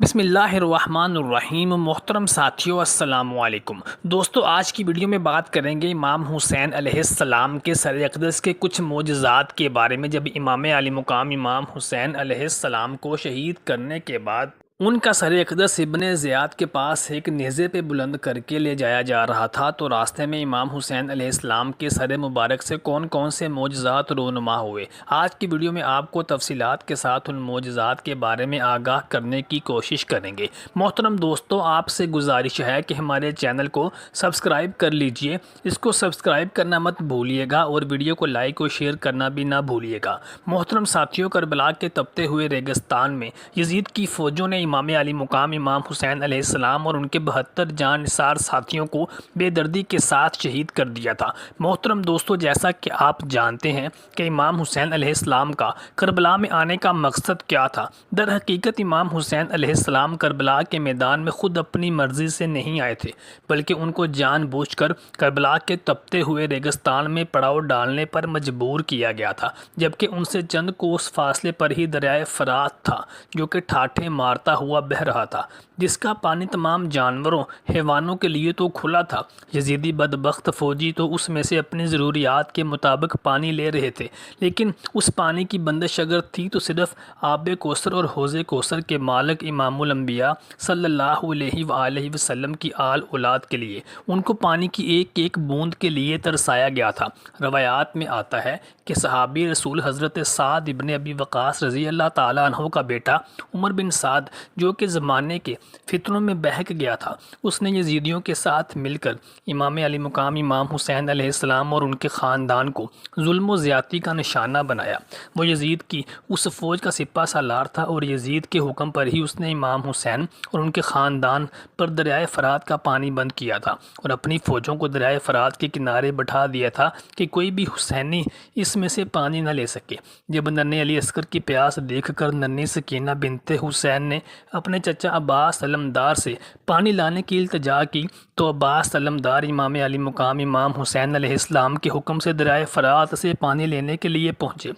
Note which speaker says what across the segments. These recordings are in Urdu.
Speaker 1: بسم اللہ الرحمن الرحیم۔ محترم ساتھیو، السلام علیکم دوستو، آج کی ویڈیو میں بات کریں گے امام حسین علیہ السلام کے سر اقدس کے کچھ معجزات کے بارے میں۔ جب امام علی مقام امام حسین علیہ السلام کو شہید کرنے کے بعد ان کا سر اقدس ابن زیاد کے پاس ایک نیزے پہ بلند کر کے لے جایا جا رہا تھا، تو راستے میں امام حسین علیہ السلام کے سر مبارک سے کون کون سے معجزات رونما ہوئے، آج کی ویڈیو میں آپ کو تفصیلات کے ساتھ ان معجزات کے بارے میں آگاہ کرنے کی کوشش کریں گے۔ محترم دوستو، آپ سے گزارش ہے کہ ہمارے چینل کو سبسکرائب کر لیجئے، اس کو سبسکرائب کرنا مت بھولیے گا اور ویڈیو کو لائک اور شیئر کرنا بھی نہ بھولیے گا۔ محترم ساتھیوں، کربلا کے تپتے ہوئے ریگستان میں یزید کی فوجوں نے امام علی مقام امام حسین علیہ السلام اور ان کے 72 جان نثار ساتھیوں کو بے دردی کے ساتھ شہید کر دیا تھا۔ محترم دوستو، جیسا کہ آپ جانتے ہیں کہ امام حسین علیہ السلام کا کربلا میں آنے کا مقصد کیا تھا۔ در حقیقت امام حسین علیہ السلام کربلا کے میدان میں خود اپنی مرضی سے نہیں آئے تھے، بلکہ ان کو جان بوجھ کر کربلا کے تپتے ہوئے ریگستان میں پڑاؤ ڈالنے پر مجبور کیا گیا تھا، جبکہ ان سے چند کوس فاصلے پر ہی دریائے فرات تھا، جو کہ ٹھاٹھے مارتا ہوا بہہ رہا تھا، جس کا پانی تمام جانوروں حیوانوں کے لیے تو کھلا تھا۔ یزیدی بدبخت فوجی تو اس میں سے اپنی ضروریات کے مطابق پانی لے رہے تھے، لیکن اس پانی کی بندش اگر تھی تو صرف آب کوثر اور حوض کوثر کے مالک امام الانبیاء صلی اللہ علیہ وآلہ وسلم کی آل اولاد کے لیے۔ ان کو پانی کی ایک ایک بوند کے لیے ترسایا گیا تھا۔ روایات میں آتا ہے کہ صحابی رسول حضرت سعد ابن ابی وقاص رضی اللہ تعالیٰ عنہ کا بیٹا عمر بن سعد، جو کہ زمانے کے فتنوں میں بہک گیا تھا، اس نے یزیدیوں کے ساتھ مل کر امام علی مقام امام حسین علیہ السلام اور ان کے خاندان کو ظلم و زیادتی کا نشانہ بنایا۔ وہ یزید کی اس فوج کا سپہ سالار تھا اور یزید کے حکم پر ہی اس نے امام حسین اور ان کے خاندان پر دریائے فرات کا پانی بند کیا تھا اور اپنی فوجوں کو دریائے فرات کے کنارے بٹھا دیا تھا کہ کوئی بھی حسینی اس میں سے پانی نہ لے سکے۔ جب ننھے علی اصغر کی پیاس دیکھ کر ننھی سکینہ بنت حسین نے اپنے چچا عباس علمدار سے پانی لانے کی التجا کی، تو عباس علمدار امام علی مقام امام حسین علیہ السلام کے حکم سے دریائے فرات سے پانی لینے کے لیے پہنچے۔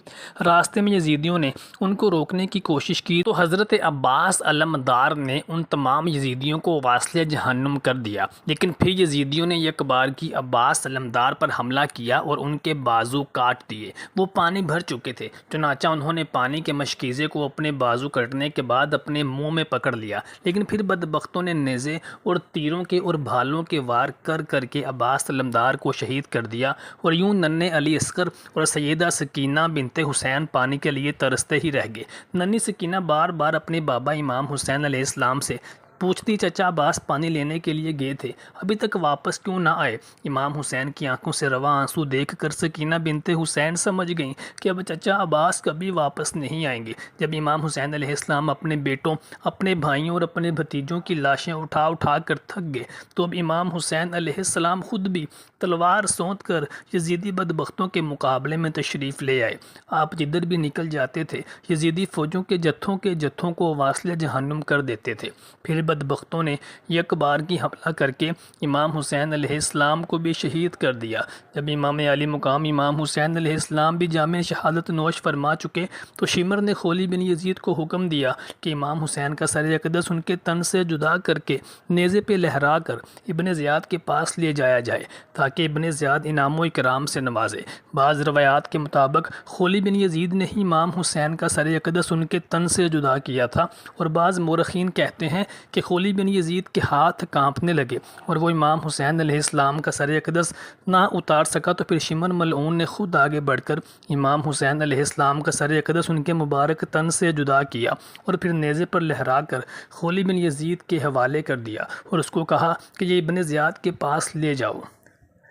Speaker 1: راستے میں یزیدیوں نے ان کو روکنے کی کوشش کی تو حضرت عباس علمدار نے ان تمام یزیدیوں کو واصل جہنم کر دیا، لیکن پھر یزیدیوں نے یک بار کی عباس علمدار پر حملہ کیا اور ان کے بازو کاٹ دیے۔ وہ پانی بھر چکے تھے، چنانچہ انہوں نے پانی کے مشکیزے کو اپنے بازو کٹنے کے بعد اپنے منہ میں پکڑ لیا، لیکن پھر بدبختوں نے نیزے اور تیروں کے اور بھالوں کے وار کر کر کے عباس علمدار کو شہید کر دیا، اور یوں ننھے علی اصغر اور سیدہ سکینہ بنت حسین پانی کے لیے ترستے ہی رہ گئے۔ ننھی سکینہ بار بار اپنے بابا امام حسین علیہ السلام سے پوچھتی، چچا عباس پانی لینے کے لیے گئے تھے، ابھی تک واپس کیوں نہ آئے؟ امام حسین کی آنکھوں سے رواں آنسو دیکھ کر سکینہ بنت حسین سمجھ گئیں کہ اب چچا عباس کبھی واپس نہیں آئیں گے۔ جب امام حسین علیہ السلام اپنے بیٹوں، اپنے بھائیوں اور اپنے بھتیجوں کی لاشیں اٹھا اٹھا کر تھک گئے، تو اب امام حسین علیہ السلام خود بھی تلوار سونت کر یزیدی بدبختوں کے مقابلے میں تشریف لے آئے۔ آپ جدھر بھی نکل جاتے تھے، یزیدی فوجوں کے جتھوں کو واصل جہنم کر دیتے تھے۔ پھر بدبختوں نے یک بار کی حملہ کر کے امام حسین علیہ السلام کو بھی شہید کر دیا۔ جب امام علی مقام امام حسین علیہ السلام بھی جام شہادت نوش فرما چکے تو شمر نے خولی بن یزید کو حکم دیا کہ امام حسین کا سر اقدس ان کے تن سے جدا کر کے نیزے پہ لہرا کر ابن زیاد کے پاس لے جایا جائے تاکہ ابن زیاد انعام و اکرام سے نوازے۔ بعض روایات کے مطابق خولی بن یزید نے ہی امام حسین کا سر اقدس ان کے تن سے جدا کیا تھا، اور بعض مورخین کہتے ہیں کہ خولی بن یزید کے ہاتھ کانپنے لگے اور وہ امام حسین علیہ السلام کا سر اقدس نہ اتار سکا، تو پھر شمر ملعون نے خود آگے بڑھ کر امام حسین علیہ السلام کا سر اقدس ان کے مبارک تن سے جدا کیا اور پھر نیزے پر لہرا کر خولی بن یزید کے حوالے کر دیا اور اس کو کہا کہ یہ ابن زیاد کے پاس لے جاؤ۔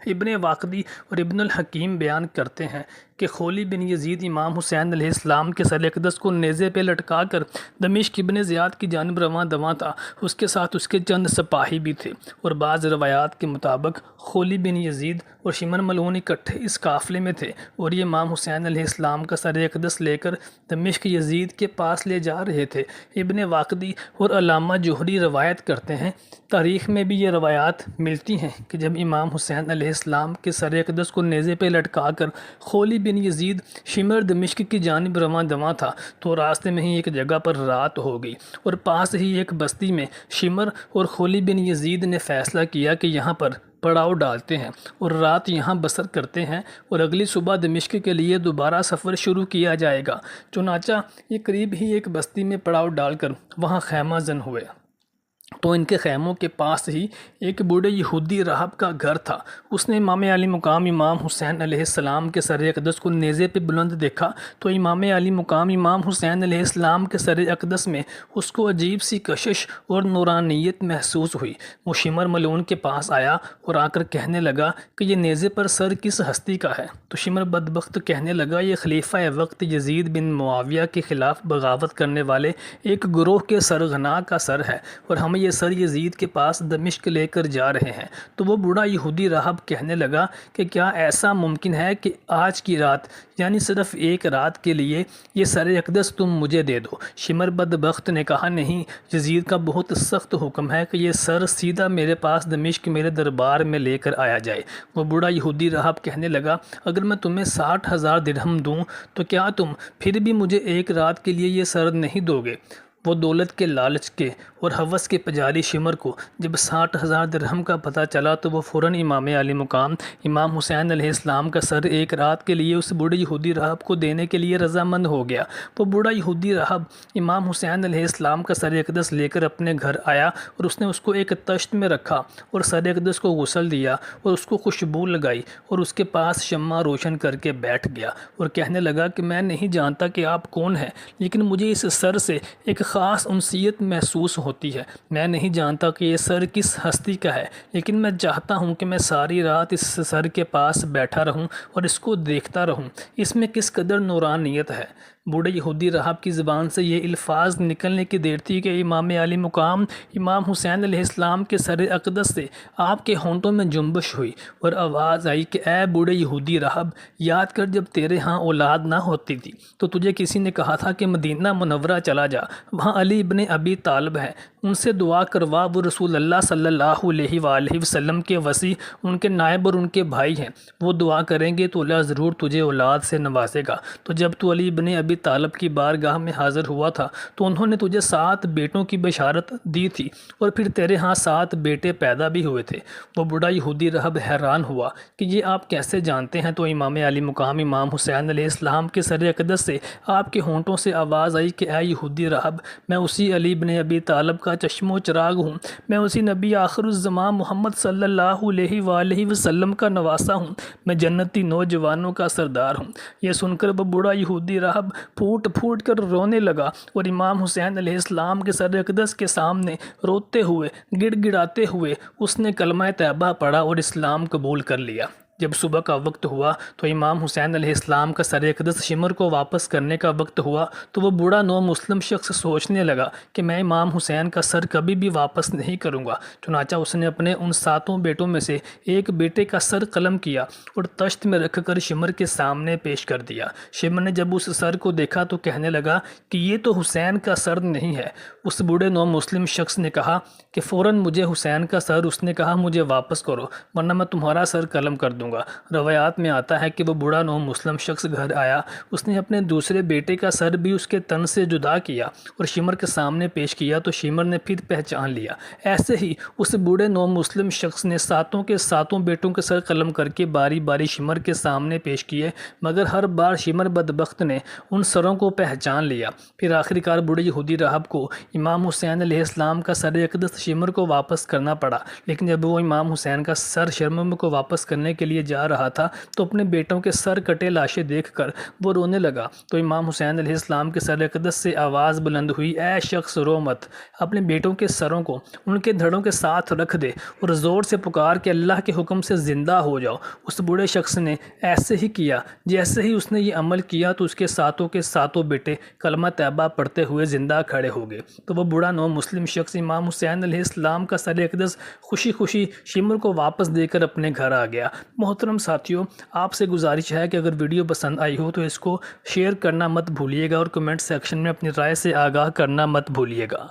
Speaker 1: ابن واقدی اور ابن الحکیم بیان کرتے ہیں کہ خولی بن یزید امام حسین علیہ السلام کے سر اقدس کو نیزے پہ لٹکا کر دمشق ابن زیاد کی جانب رواں دواں تھا، اس کے ساتھ اس کے چند سپاہی بھی تھے، اور بعض روایات کے مطابق خولی بن یزید اور شمر ملعون اکٹھے اس قافلے میں تھے اور یہ امام حسین علیہ السلام کا سر اقدس لے کر دمشق یزید کے پاس لے جا رہے تھے۔ ابن واقدی اور علامہ جوہری روایت کرتے ہیں، تاریخ میں بھی یہ روایات ملتی ہیں کہ جب امام حسین علیہ السلام کے سر اقدس کو نیزے پہ لٹکا کر خولی بن یزید شمر دمشق کی جانب رواں دواں تھا تو راستے میں ہی ایک جگہ پر رات ہو گئی، اور پاس ہی ایک بستی میں شمر اور خولی بن یزید نے فیصلہ کیا کہ یہاں پر پڑاؤ ڈالتے ہیں اور رات یہاں بسر کرتے ہیں، اور اگلی صبح دمشق کے لیے دوبارہ سفر شروع کیا جائے گا۔ چنانچہ یہ قریب ہی ایک بستی میں پڑاؤ ڈال کر وہاں خیمہ زن ہوئے تو ان کے خیموں کے پاس ہی ایک بوڑھے یہودی راہب کا گھر تھا۔ اس نے امام علی مقام امام حسین علیہ السلام کے سر اقدس کو نیزے پہ بلند دیکھا تو امام علی مقام امام حسین علیہ السلام کے سر اقدس میں اس کو عجیب سی کشش اور نورانیت محسوس ہوئی۔ وہ شمر ملعون کے پاس آیا اور آ کر کہنے لگا کہ یہ نیزے پر سر کس ہستی کا ہے؟ تو شمر بدبخت کہنے لگا یہ خلیفہ وقت یزید بن معاویہ کے خلاف بغاوت کرنے والے ایک گروہ کے سرغنا کا سر ہے، اور ہم یہ سر یزید کے پاس دمشق لے کر جا رہے ہیں۔ تو وہ بوڑھا یہودی راہب کہنے لگا کہ کیا ایسا ممکن ہے کہ آج کی رات یعنی صرف ایک رات کے لیے یہ سر اقدس تم مجھے دے دو؟ شمر بدبخت نے کہا نہیں، یزید کا بہت سخت حکم ہے کہ یہ سر سیدھا میرے پاس دمشق میرے دربار میں لے کر آیا جائے۔ وہ بوڑھا یہودی راہب کہنے لگا اگر میں تمہیں 60,000 درہم دوں تو کیا تم پھر بھی مجھے ایک رات کے لیے یہ سر نہیں دو گے؟ وہ دولت کے لالچ کے اور ہوس کے پجاری شمر کو جب 60,000 درہم کا پتہ چلا تو وہ فوراً امام علی مقام امام حسین علیہ السلام کا سر ایک رات کے لیے اس بوڑھے یہودی راہب کو دینے کے لیے رضامند ہو گیا۔ وہ بوڑھا یہودی راہب امام حسین علیہ السلام کا سر اقدس لے کر اپنے گھر آیا اور اس نے اس کو ایک تشت میں رکھا اور سر اقدس کو غسل دیا اور اس کو خوشبو لگائی اور اس کے پاس شمع روشن کر کے بیٹھ گیا اور کہنے لگا کہ میں نہیں جانتا کہ آپ کون ہیں، لیکن مجھے اس سر سے ایک خاص انسیت محسوس ہوتی ہے۔ میں نہیں جانتا کہ یہ سر کس ہستی کا ہے، لیکن میں چاہتا ہوں کہ میں ساری رات اس سر کے پاس بیٹھا رہوں اور اس کو دیکھتا رہوں، اس میں کس قدر نورانیت ہے۔ بوڑھے یہودی راہب کی زبان سے یہ الفاظ نکلنے کی دیر تھی کہ امام علی مقام امام حسین علیہ السلام کے سر اقدس سے آپ کے ہونٹوں میں جنبش ہوئی اور آواز آئی کہ اے بوڑھے یہودی راہب، یاد کر جب تیرے ہاں اولاد نہ ہوتی تھی تو تجھے کسی نے کہا تھا کہ مدینہ منورہ چلا جا، وہاں علی ابن ابی طالب ہے، ان سے دعا کروا، وہ رسول اللہ صلی اللہ علیہ وآلہ وسلم کے وصی، ان کے نائب اور ان کے بھائی ہیں، وہ دعا کریں گے تو اللہ ضرور تجھے اولاد سے نوازے گا۔ تو جب تو علی ابن ابی طالب کی بارگاہ میں حاضر ہوا تھا تو انہوں نے تجھے 7 بیٹوں کی بشارت دی تھی اور پھر تیرے ہاں 7 بیٹے پیدا بھی ہوئے تھے۔ وہ بوڑھا یہودی راہب حیران ہوا کہ یہ آپ کیسے جانتے ہیں؟ تو امام علی مقام امام حسین علیہ السلام کے سر اقدس سے آپ کے ہونٹوں سے آواز آئی کہ اے یہودی راہب، میں اسی علی بن ابی طالب کا چشم و چراغ ہوں، میں اسی نبی آخر الزمان محمد صلی اللہ علیہ وآلہ وسلم کا نواسا ہوں، میں جنتی نوجوانوں کا سردار ہوں۔ یہ سن کر وہ بوڑھا یہودی راہب پھوٹ پھوٹ کر رونے لگا اور امام حسین علیہ السلام کے سر اقدس کے سامنے روتے ہوئے گڑ گڑاتے ہوئے اس نے کلمہ طیبہ پڑھا اور اسلام قبول کر لیا۔ جب صبح کا وقت ہوا تو امام حسین علیہ السلام کا سر اقدس شمر کو واپس کرنے کا وقت ہوا تو وہ بوڑھا نو مسلم شخص سوچنے لگا کہ میں امام حسین کا سر کبھی بھی واپس نہیں کروں گا۔ چنانچہ اس نے اپنے ان 7 بیٹوں میں سے ایک بیٹے کا سر قلم کیا اور تشت میں رکھ کر شمر کے سامنے پیش کر دیا۔ شمر نے جب اس سر کو دیکھا تو کہنے لگا کہ یہ تو حسین کا سر نہیں ہے۔ اس بوڑھے نو مسلم شخص نے کہا کہ فوراً مجھے حسین کا سر، اس نے کہا مجھے واپس کرو ورنہ میں تمہارا سر قلم کر دوں گا۔ روایات میں آتا ہے کہ وہ بوڑھا نو مسلم شخص گھر آیا، اس نے اپنے دوسرے بیٹے کا سر بھی اس کے تن سے جدا کیا اور شمر کے سامنے پیش کیا تو شمر نے پھر پہچان لیا۔ ایسے ہی اس بوڑھے نو مسلم شخص نے 7 کے 7 بیٹوں کے سر قلم کر کے باری باری شمر کے سامنے پیش کیے، مگر ہر بار شمر بدبخت نے ان سروں کو پہچان لیا۔ پھر آخری کار بوڑھے یہودی راہب کو امام حسین علیہ السلام کا سر اقدس شمر کو واپس کرنا پڑا، لیکن جب وہ امام حسین کا سر شمر کو واپس کرنے کے لیے جا رہا تھا تو اپنے بیٹوں کے سر کٹے لاشیں دیکھ کر وہ رونے لگا۔ تو امام حسین علیہ السلام کے سر اقدس سے آواز بلند ہوئی، اے شخص رو مت، اپنے بیٹوں کے سروں کو ان کے دھڑوں کے ساتھ رکھ دے اور زور سے پکار کہ اللہ کے حکم سے زندہ ہو جاؤ۔ اس بوڑھے شخص نے ایسے ہی کیا۔ جیسے ہی اس نے یہ عمل کیا تو اس کے 7 کے 7 بیٹے کلمہ طیبہ پڑھتے ہوئے زندہ کھڑے ہو گئے۔ تو وہ بوڑھا نو مسلم شخص امام حسین علیہ السلام کا سر اقدس خوشی خوشی شمر کو واپس دے کر اپنے گھر آ گیا۔ محترم ساتھیوں، آپ سے گزارش ہے کہ اگر ویڈیو پسند آئی ہو تو اس کو شیئر کرنا مت بھولیے گا اور کمنٹ سیکشن میں اپنی رائے سے آگاہ کرنا مت بھولیے گا۔